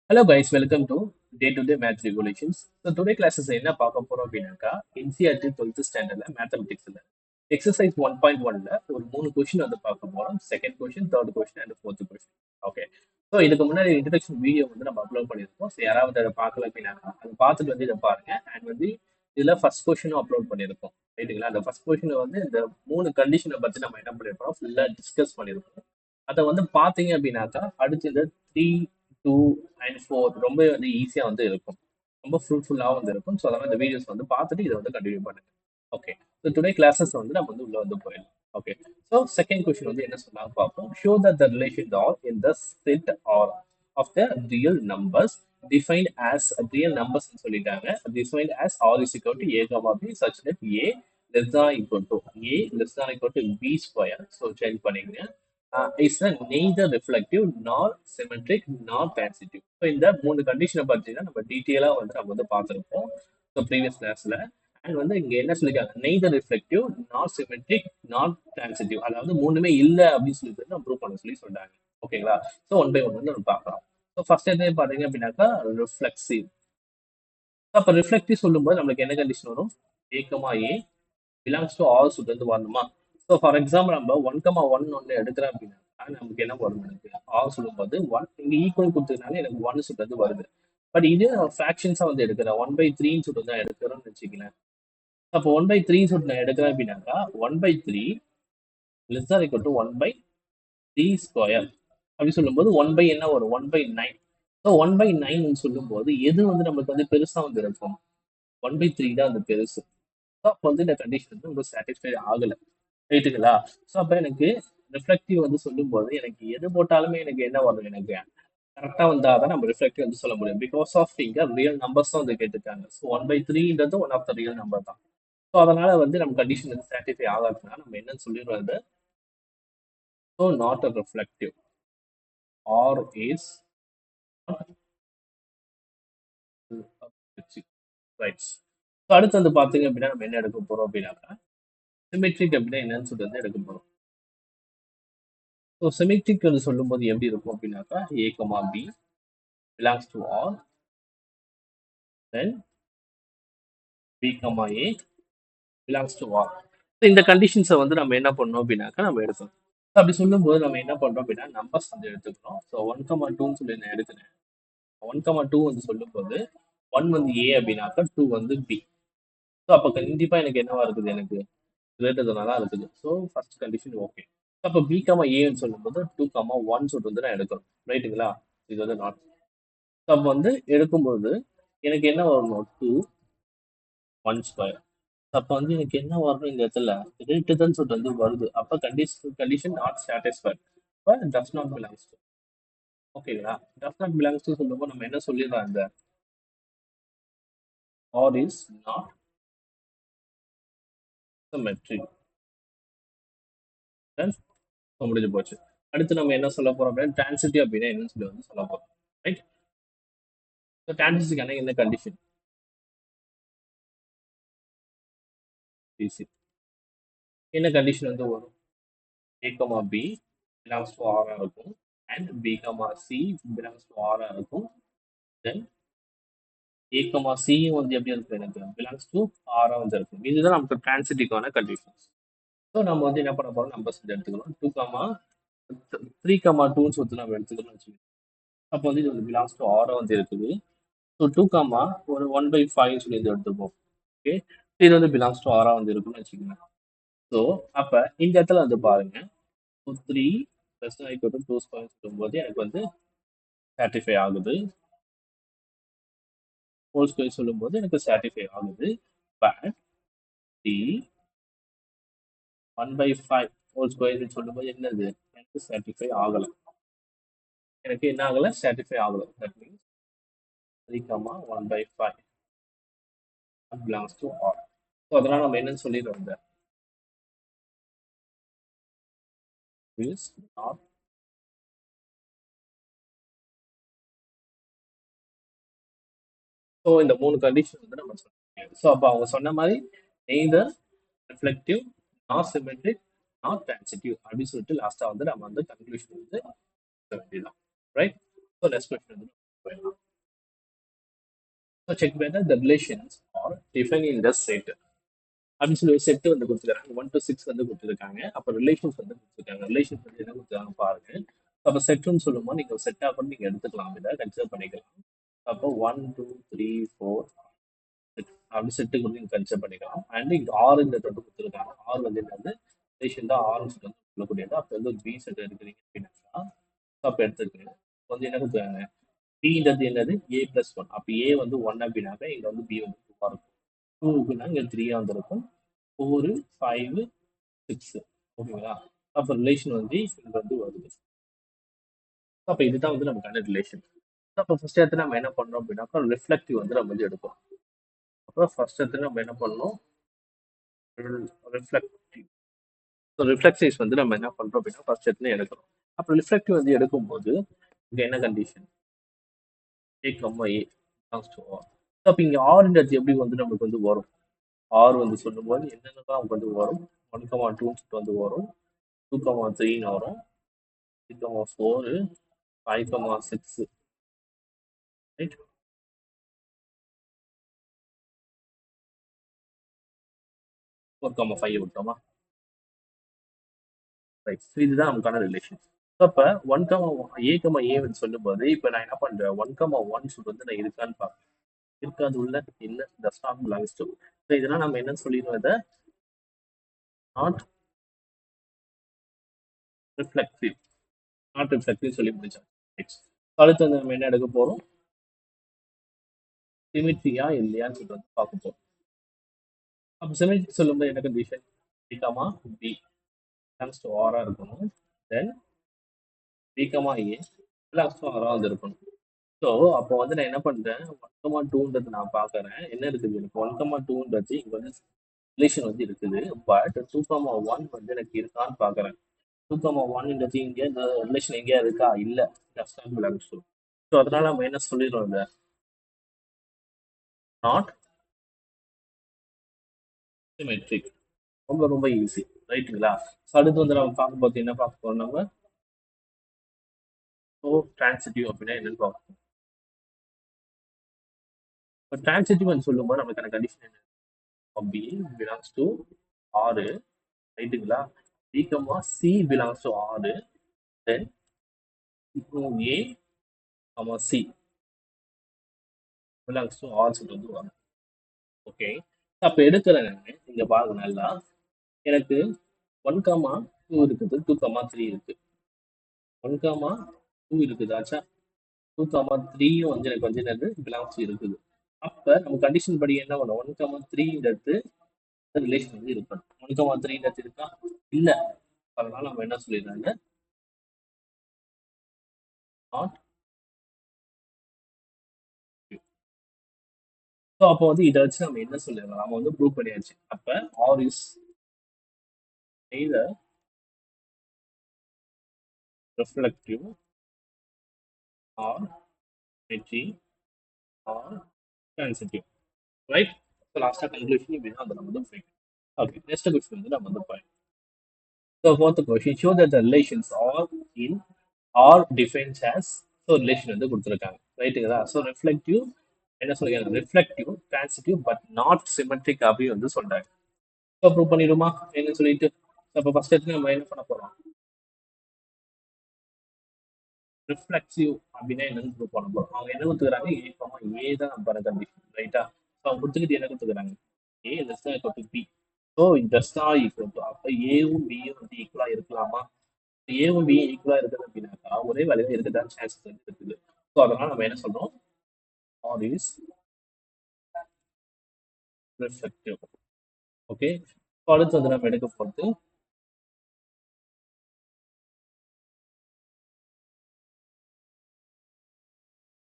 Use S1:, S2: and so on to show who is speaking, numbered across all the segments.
S1: Hello guys, welcome to Day-to-Day Math Regulations. So today classes என்ன பார்க்க போறோம் அப்படின்னாக்கா NCERT 12th ஸ்டாண்டர்ட்ல மேத்தமெட்டிக்ஸ்ல எக்ஸசைஸ் 1.1ல ஒரு 3 கொஸ்டின் வந்து பார்க்க போறோம். Second question, third question and fourth question. Okay. So இதுக்கு முன்னாடி இன்ட்ரடக்ஷன் வீடியோ வந்து நம்ம அப்லோட் பண்ணியிருக்கோம். ஸோ யாராவது அதை பார்க்கல அப்படின்னாக்கா அதை பார்த்துட்டு வந்து இதை பாருங்க. அண்ட் வந்து இதுல ஃபர்ஸ்ட் கொஸ்டினும் அப்லோட் பண்ணியிருக்கோம். ரைட்டுங்களா? அந்த ஃபர்ஸ்ட் கொஸ்டின் வந்து இந்த 3 கண்டிஷனை பத்தி நம்ம என்ன பண்ணியிருக்கோம் ஃபுல்லா டிஸ்கஸ் பண்ணியிருக்கோம். அதை வந்து பார்த்தீங்க அப்படின்னாக்கா அடுத்து இந்த 3, 2 அண்ட் 4 ரொம்ப வந்து ஈஸியா வந்து இருக்கும். ரொம்ப ஃப்ரூட்ஃபுல்லாகவும் வந்து இருக்கும். ஸோ அதனால இந்த வீடியோஸ் வந்து பார்த்துட்டு இதை வந்து கண்டினியூ பண்ணுங்க. ஓகே. ஸோ டுடே கிளாஸஸ் வந்து நம்ம வந்து உள்ள வந்து போயிடலாம். ஓகே. ஸோ செகண்ட் கொஸ்டின் வந்து என்ன சொன்னாங்க பார்ப்போம். Show that the relation R in the set R of the real numbers defined as real numbers சொல்லிட்டாங்க. defined as r is equal to a comma b such that a less than equal to a less than equal to b square. So change பண்ணிங்க. Is neither reflective nor symmetric nor transitive. So இந்த 3 கண்டிஷனை பார்த்தீங்கன்னா நம்ம டீட்டெயிலாக வந்து நம்ம வந்து பார்த்துருப்போம் ஸோ ப்ரீவியஸ் கிளாஸில். அண்ட் வந்து இங்கே என்ன சொல்லியிருக்காங்க, neither reflective not symmetric not transitive, அதாவது மூணுமே இல்லை அப்படின்னு சொல்லிட்டு நம்ம ப்ரூவ் பண்ண சொல்லி சொல்றாங்க. ஓகேங்களா? ஸோ ஒன் பை ஒன் வந்து நம்ம பார்க்கலாம். ஸோ ஃபர்ஸ்ட் எது பார்த்தீங்க அப்படின்னாக்கா ரிஃப்ளெக்சிவ். அப்போ ரிஃப்ளெக்டிவ் சொல்லும்போது நம்மளுக்கு என்ன கண்டிஷன் வரும்? ஏ பிலாங்ஸ் டு ஆல் சுட்டு வரணுமா? ஸோ ஃபார் எக்ஸாம்பிள் நம்ம 1,1 ஒன்று எடுக்கிறேன் அப்படின்னா நமக்கு என்ன வரும்? எனக்கு ஆல் சொல்லும்போது 1 இங்கே ஈக்குவல் கொடுத்ததுனால எனக்கு 1 சுட்டு வருது. பட் இது ஃப்ராக்ஷன்ஸாக வந்து எடுக்கிறேன் 1/3 சொல்லிட்டு தான் எடுக்கிறோம்னு வச்சுக்கலாம். அப்போ 1/3 சொல்லிட்டு நான் எடுக்கிறேன் அப்படின்னாக்கா 1/3 less than equal to 1/3 square அப்படி சொல்லும்போது 1 என்ன வரும்? 1/9. ஸோ 1/9 சொல்லும்போது எது வந்து நம்மளுக்கு வந்து பெருசாக வந்து இருக்கும்? 1/3 தான் வந்து பெருசு. ஸோ அப்போ வந்து இந்த கண்டிஷன் வந்து உங்களுக்கு சாட்டிஸ்ஃபை ஆகலை. ரைட்டுங்களா? ஸோ அப்போ எனக்கு ரிஃப்ளெக்டிவ் வந்து சொல்லும்போது எனக்கு எது போட்டாலுமே எனக்கு என்ன வரும்? எனக்கு கரெக்டாக வந்தால் தான் நம்ம ரிஃப்ளெக்டிவ் வந்து சொல்ல முடியும். பிகாஸ் ஆஃப் இங்கே ரியல் நம்பர்ஸ் தான் வந்து கேட்டுருக்காங்க. ஸோ 1/3ன்றது one of the real number தான். ஸோ அதனால வந்து நம்ம கண்டிஷன் வந்து சாட்டிஸ்ஃபை ஆகாதுன்னா நம்ம என்னன்னு சொல்லிடுறது? So not a reflective R is rights. So அடுத்து வந்து பார்த்தீங்க அப்படின்னா நம்ம என்ன எடுக்க போகிறோம் அப்படின்னாக்கா சிமெட்ரிக் அப்படின்னா என்னன்னு சொல்லிட்டு எடுக்க போகிறோம். ஸோ சிமெட்ரிக் வந்து சொல்லும்போது எப்படி இருக்கும் அப்படின்னாக்கா a comma b belongs to R then b comma a belongs to R. இந்த கண்டிஷன்ஸை வந்து நம்ம என்ன பண்ணோம் அப்படின்னாக்கா நம்ம எடுக்கணும். அப்படி சொல்லும்போது நம்ம என்ன பண்றோம் அப்படின்னா நம்பர்ஸ் வந்து எடுத்துக்கிறோம். ஸோ 1,2 சொல்லி நான் எடுக்கிறேன். 1,2 வந்து சொல்லும்போது 1 வந்து ஏ அப்படின்னாக்கா 2 வந்து பி. ஸோ அப்போ கண்டிப்பா எனக்கு என்னவா இருக்குது? எனக்கு கிரேட்டர் தான் இருக்குது. So first condition okay. அப்போ பி கமா ஏன்னு சொல்லும்போது 2,1 சொல்லிட்டு வந்து நான் எடுக்கிறோம். ரைட்டுங்களா? இது வந்து நாட். அப்போ வந்து எடுக்கும்போது எனக்கு என்ன வரணும்? 2 1 ஸ்கொயர். அப்போ வந்து எனக்கு என்ன வரணும் இந்த இடத்துல? கிரேட்டர் தான் சொல்லிட்டு வந்து வருது. அப்போ கண்டிஷன் நாட் சாட்டிஸ்ஃபைட். இப்போ டஸ் நாட் பிலாங்ஸ் டு. ஓகேங்களா? டஸ் நாட் பிலாங்ஸ் டு சொல்லும்போது நம்ம என்ன சொல்லிடலாம்? இந்த ஆர் இஸ் நாட் சிமெட்ரிக். முடிஞ்சு போச்சு. அடுத்து நம்ம என்ன சொல்ல போறோம் அப்படின்னா டிரான்சிட்டிவ் அப்படின்னா என்னன்னு சொல்லி வந்து சொல்ல போறோம். ரைட்? ஸோ டிரான்சிட்டிவ்க்கான என்ன கண்டிஷன்? ஈஸி. என்ன கண்டிஷன் வந்து வரும்? A comma b belongs to R இருக்கும் and b comma c belongs to R இருக்கும். தென் ஏ கமா சியும் வந்து எப்படி இருக்கு? எனக்கு பிலாங்ஸ் டு ஆரா வந்து இருக்கும். இதுதான் நமக்கு டிரான்சிட்டிவ்க்கான கண்டிஷன்ஸ். ஸோ நம்ம வந்து என்ன பண்ண போறோம்? நம்பர்ஸ் வந்து எடுத்துக்கணும். 3,2 சொல்லிட்டு நம்ம எடுத்துக்கணும்னு வச்சுக்கோங்க. அப்போ வந்து இது வந்து பிலாங்ஸ் டு ஆரா வந்து இருக்குது. ஸோ 2, ஒரு 1/5 சொல்லி இது எடுத்துப்போம். ஓகே. இது வந்து பிலாங்ஸ் டு ஆரா வந்து இருக்குன்னு வச்சுக்கோங்க. ஸோ அப்போ இந்த இடத்துல வந்து பாருங்க 3 + 2 ஸ்கொயர் சொல்லும்போது எனக்கு வந்து சாட்டிஸ்ஃபை ஆகுது. ஹோல் ஸ்கொயர் சொல்லும்போது எனக்கு சாட்டிஸ்ஃபை ஆகுது. பட் டி 1/5 ஹோல் ஸ்கொயர் சொல்லும்போது என்னது? எனக்கு சாட்டிஸ்ஃபை ஆகலை. எனக்கு என்ன ஆகலை? சாட்டிஸ்ஃபை ஆகலை. That means 3, 1/5 belongs to R. So அதனால நம்ம என்னன்னு சொல்லிடுறோம்? இந்த இஸ் நாட். ஸோ இந்த 3 கண்டிஷன் வந்து நம்ம சொல்ல. ஸோ அப்போ அவங்க சொன்ன மாதிரி neither reflective not symmetric not transitive அப்படின்னு சொல்லிட்டு லாஸ்ட்டாக வந்து நம்ம வந்து கன்க்ளூஷன் வந்து வேண்டியதான். ரைட்? ஸோ நெக்ஸ்ட் கொஸ்டின் வந்து போயிடலாம். So check whether the relations are defined in the set. அப்படின்னு சொல்லி ஒரு செட் வந்து கொடுத்துருக்காங்க. 1 to 6 வந்து கொடுத்துருக்காங்க. அப்போ ரிலேஷன்ஸ் வந்து கொடுத்துருக்காங்க. ரிலேஷன்ஸ் வந்து என்ன கொடுத்துருக்காங்க பாருங்க. அப்போ செட்டுன்னு சொல்லும்போது நீங்கள் செட்டாக கூட நீங்கள் எடுத்துக்கலாம், இதை கன்சிடர் பண்ணிக்கலாம். அப்போ 1 2 3 4 அப்படி செட்டு கூட நீங்கள் கன்சிடர் பண்ணிக்கலாம். அண்ட் இங்கே ஆறுங்கிறது வந்து கொடுத்துருக்காங்க. ஆறு வந்து என்னது ரிலேஷன் தான், ஆறு செட் வந்து சொல்லக்கூடியது. அப்போ வந்து ஒரு பி செட் எடுக்கிறீங்க அப்படின்னா அப்போ எடுத்துக்கோங்க. வந்து என்ன கொடுத்துருக்காங்க, பின்றது என்னது ஏ பிளஸ் ஒன். அப்போ ஏ வந்து ஒன் அப்படின்னாக்க இங்கே வந்து பி வந்து 2 இருக்கும். 2க்குன்னா இங்கே 3 வந்துருக்கும். 4 5 6 ஓகேங்களா. அப்போ ரிலேஷன் வந்து இங்க வந்து வருது. அப்போ இதுதான் வந்து நமக்கான ரிலேஷன். அப்போ ஃபர்ஸ்ட் இடத்துல நம்ம என்ன பண்ணோம் அப்படின்னாக்கா ரிஃப்ளெக்டிவ் வந்து நம்ம வந்து எடுப்போம். அப்போ ஃபர்ஸ்ட் இடத்துல நம்ம என்ன பண்ணோம், ரிஃப்ளெக்டிவ். ஸோ ரிஃப்ளெக்டிவ்ஸ் வந்து நம்ம என்ன பண்றோம் அப்படின்னா ஃபர்ஸ்ட் இடத்துல எடுக்கிறோம். அப்போ ரிஃப்ளெக்டிவ் வந்து எடுக்கும்போது இங்க என்ன condition, a comma a belongs to R. அப்போ இங்கே ஆர்ன்றது எப்படி வந்து நமக்கு வந்து வரும், ஆர் வந்து சொல்லும்போது என்னென்னலாம் நமக்கு வந்து வரும், 1,2 வந்து வரும், 2,3 வரும், 3,4 5,6 ரைட். 4,5 விட்டோமா, ரைட். இதுதான் நமக்கான ரிலேஷன். அப்போ 1, A சொல்லும்போது இப்போ நான் என்ன பண்றேன், 1,1 சொல்றது நான் இருக்கான்னு பார்ப்பேன். இருக்காது உள்ள இல்லை, does not belongs to. So இதெல்லாம் நம்ம என்ன சொல்லிடுவோம், இதை நாட் ரிஃப்ளெக்டிவ், நாட் ரிஃப்ளெக்டிவ் சொல்லி முடிச்சோம். அடுத்து வந்து நம்ம என்ன எடுக்க போறோம், சிமெட்ரியா இல்லையான்னு சொல்லிட்டு வந்து பார்க்க போறோம். அப்போ சிமெட்ரி சொல்லும்போது என்ன கண்டிஷன், பி பிலாங்ஸ் டு ஆரா இருக்கணும். தென் பி ஏ பிலாங்ஸ் டு ஆரா வந்து இருக்கணும். ஸோ அப்போ வந்து நான் என்ன பண்றேன், 1,2ன்றது நான் பார்க்கறேன். என்ன இருக்குது எனக்கு 1,2ன்றது இங்க வந்து ரிலேஷன் வந்து இருக்குது. பட் 2,1 வந்து எனக்கு இருக்கான்னு பார்க்கறேன். 2,1ன்றது இங்க இந்த ரிலேஷன் எங்கேயா இருக்கா, இல்ல, does not belongs to. So அதனால நம்ம என்ன சொல்லிடுறோம், இதை நாட் சிமெட்ரிக். ரொம்ப ரொம்ப ஈஸி, ரைட்டுங்களா. ஸோ அடுத்து வந்து நம்ம பார்க்கும்போது என்ன பார்க்க போறோம், நம்ம ஸோ டிரான்சிட்டிவ் அப்படின்னா என்னன்னு பார்ப்போம். இப்போ டிரான்சிட்டிவ் சொல்லும்போது நமக்கான கண்டிஷன் என்ன, பி பிலாங்ஸ் டு ஆறு, ரைட்டுங்களா. B, C belongs to R, then A, C belongs to R சொல்றது வரும். ஓகே. அப்போ எடுக்கிறேன் இங்க பாருங்க நல்லா, எனக்கு 1,2 இருக்குது, 2,3 இருக்கு. 1,2 இருக்குது ஆச்சா, 2,3 வந்து எனக்கு வந்து என்னது பிலாங்ஸ் இருக்குது. அப்ப நம்ம கண்டிஷன் படி என்ன பண்ணும், 1,3ன்றது ரிலேஷன் வந்து இருக்கணும். 1,3ன்றது இருக்கா, இல்ல. அதனால நம்ம என்ன சொல்லிடுறாங்க, நாட். ஸோ அப்போ வந்து இதை வச்சு நம்ம என்ன சொல்லிடலாம், நம்ம வந்து ப்ரூவ் பண்ணியாச்சு. அப்ப R is either reflective or edgy or sensitive, right? So last conclusion இப்படிதான் அதை நம்ம வந்து போய்க்கணும். Okay, next question வந்து நம்ம வந்து போய். So fourth question, show that the relations are in or defines as. So relation வந்து கொடுத்துருக்காங்க, ரைட்டுங்களா. ஸோ ரிஃப்ளெக்டிவ் என்ன சொல்லுங்க, reflective transitive but not symmetric அப்படி வந்து சொல்றாங்க. ஸோ ப்ரூவ் பண்ணிடுமா என்ன சொல்லிட்டு. அப்போ ஃபர்ஸ்ட் எடுத்து நம்ம என்ன பண்ண போறோம், ரிஃப்ளெக்சிவ் அப்படின்னா என்னன்னு ப்ரூவ் பண்ண போறோம். அவங்க என்ன கொடுத்துக்கிறாங்க, ஏ தான் நம்ம கண்டிஷன், ரைட்டா. ஸோ அவங்க கொடுத்துக்கிட்டு என்ன கொடுத்துக்கிறாங்க, a less than equal to b. So less than equal to, அப்போ ஏவும் பியும் வந்து ஈக்குவலா இருக்கலாமா, ஏவும் பியும் ஈக்குவலா இருக்குது அப்படின்னாக்கா ஒரே வேலையில இருக்கதான் சான்சஸ் வந்து இருக்குது. ஸோ அதனால நம்ம என்ன சொல்றோம், ஆர் இஸ் ரிஃப்ளெக்டிவ். ஓகே. அடுத்து வந்து நம்ம எடுக்க போகிறது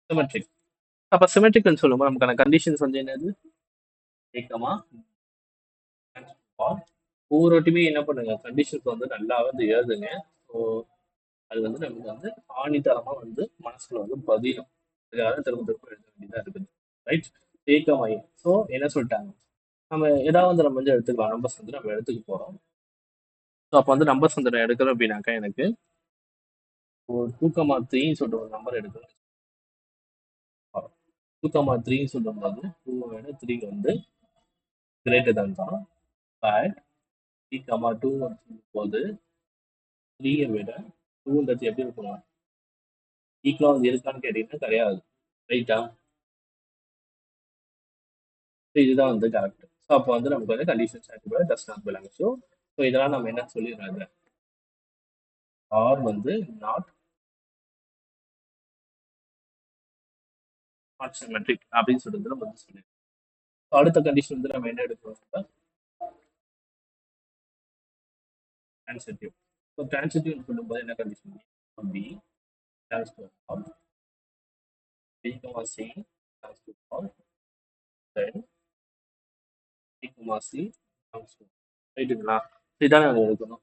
S1: சிமெட்ரிக். அப்போ சிமெட்ரிக்னு சொல்லும்போது நமக்கான கண்டிஷன்ஸ் வந்து என்னது, ஏக்கமா ஒவ்வொரு வாட்டியுமே என்ன பண்ணுங்க, கண்டிஷன்ஸ் வந்து நல்லா வந்து எழுதுங்க. ஸோ அது வந்து நமக்கு வந்து ஆணித்தரமா வந்து மனசுல வந்து பதியும். அதுக்காக திரும்ப திரும்ப எழுத வேண்டியதா இருக்குது, ரைட். ஏக்கமாயி. ஸோ என்ன சொல்லிட்டாங்க, நம்ம ஏதாவது நம்ம வந்து எடுத்துக்கலாம், நம்பர்ஸ் வந்து நம்ம எடுத்துக்க போறோம். ஸோ அப்போ வந்து நம்பர்ஸ் வந்து நான் எடுக்கிறோம் அப்படின்னாக்கா எனக்கு ஒரு 2,3 சொல்லிட்டு ஒரு நம்பர் எடுக்கணும். 2,3 சொல்லும்போது 2 விட 3 வந்து கிரேட்டர் தான். பட் 3,2 சொல்லும்போது 3 விட 2ன்றது எப்படி இருக்கணும்? ஈக்குவலா இருக்கான்னு கேட்டீங்கன்னா கிடையாது. ரைட்டா? இதுதான் வந்து கரெக்ட். ஸோ அப்போ வந்து நமக்கு வந்து condition satisfied does not belong. So இதெல்லாம் நம்ம என்ன சொல்லிடுறாங்க? ஆர் வந்து நாட் சிமெட்ரிக் அப்படின்னு சொல்லிட்டு நம்ம வந்து சொல்லிடுறோம். அடுத்த கண்டிஷன் வந்து நம்ம என்ன எடுக்கிறோம்? டிரான்சிட்டிவ். ஸோ டிரான்சிட்டிவ் சொல்லும்போது என்ன condition? B stands to for B, C stands to for then B, C stands to ரைட்டுங்களா? இதானே நம்ம எடுக்கணும்.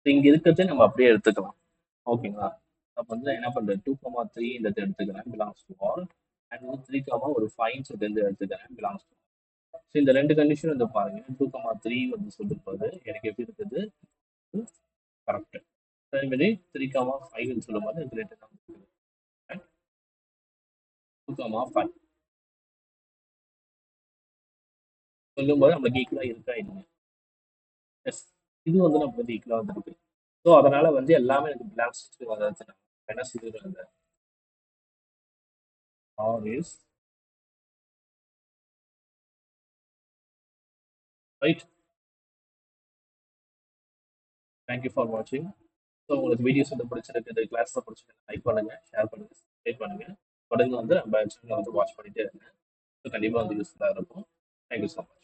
S1: இங்க இருக்கிறதே நம்ம அப்படியே எடுத்துக்கலாம். ஓகேங்களா? அப்போ வந்து என்ன பண்றது? 2,3 இந்த எடுத்துக்கிறேன் பிலாங்ஸ் டு ஆல் அண்ட் வந்து 3, ஒரு 5 சொல்லிட்டு எடுத்துக்கிறேன் பிலாங்ஸ் டு. ஸோ இந்த ரெண்டு கண்டிஷன் வந்து பாருங்க. 2,3 வந்து சொல்லும்போது எனக்கு எப்படி இருக்குது? கரெக்ட். அதே மாதிரி 3,5 சொல்லும்போது எனக்கு ரெண்டு தான் இருக்குது. 2,5 சொல்லும்போது நம்மளுக்கு ஈக்குவலா இருக்கா இல்லையா? எஸ். இது வந்து நமக்கு வந்து ஈக்குவலா வந்துருக்கு. ஸோ அதனால வந்து எல்லாமே எனக்கு பிலாங்ஸ் டு அதாவது என்ன சொல்லிடுறாங்க? R is right. Thank you for வாட்சிங். ஸோ உங்களுக்கு வீடியோஸ் வந்து பிடிச்சிருக்கு, கிளாஸில் பிடிச்சிருக்கு, லைக் பண்ணுங்க, ஷேர் பண்ணுங்க, சப்ஸ்கிரைப் பண்ணுங்க. தொடர்ந்து வந்து நம்ம சேனலை வந்து வாட்ச் பண்ணிட்டே இருங்க. ஸோ கண்டிப்பாக வந்து யூஸ்ஃபுல்லாக இருக்கும். Thank you so much.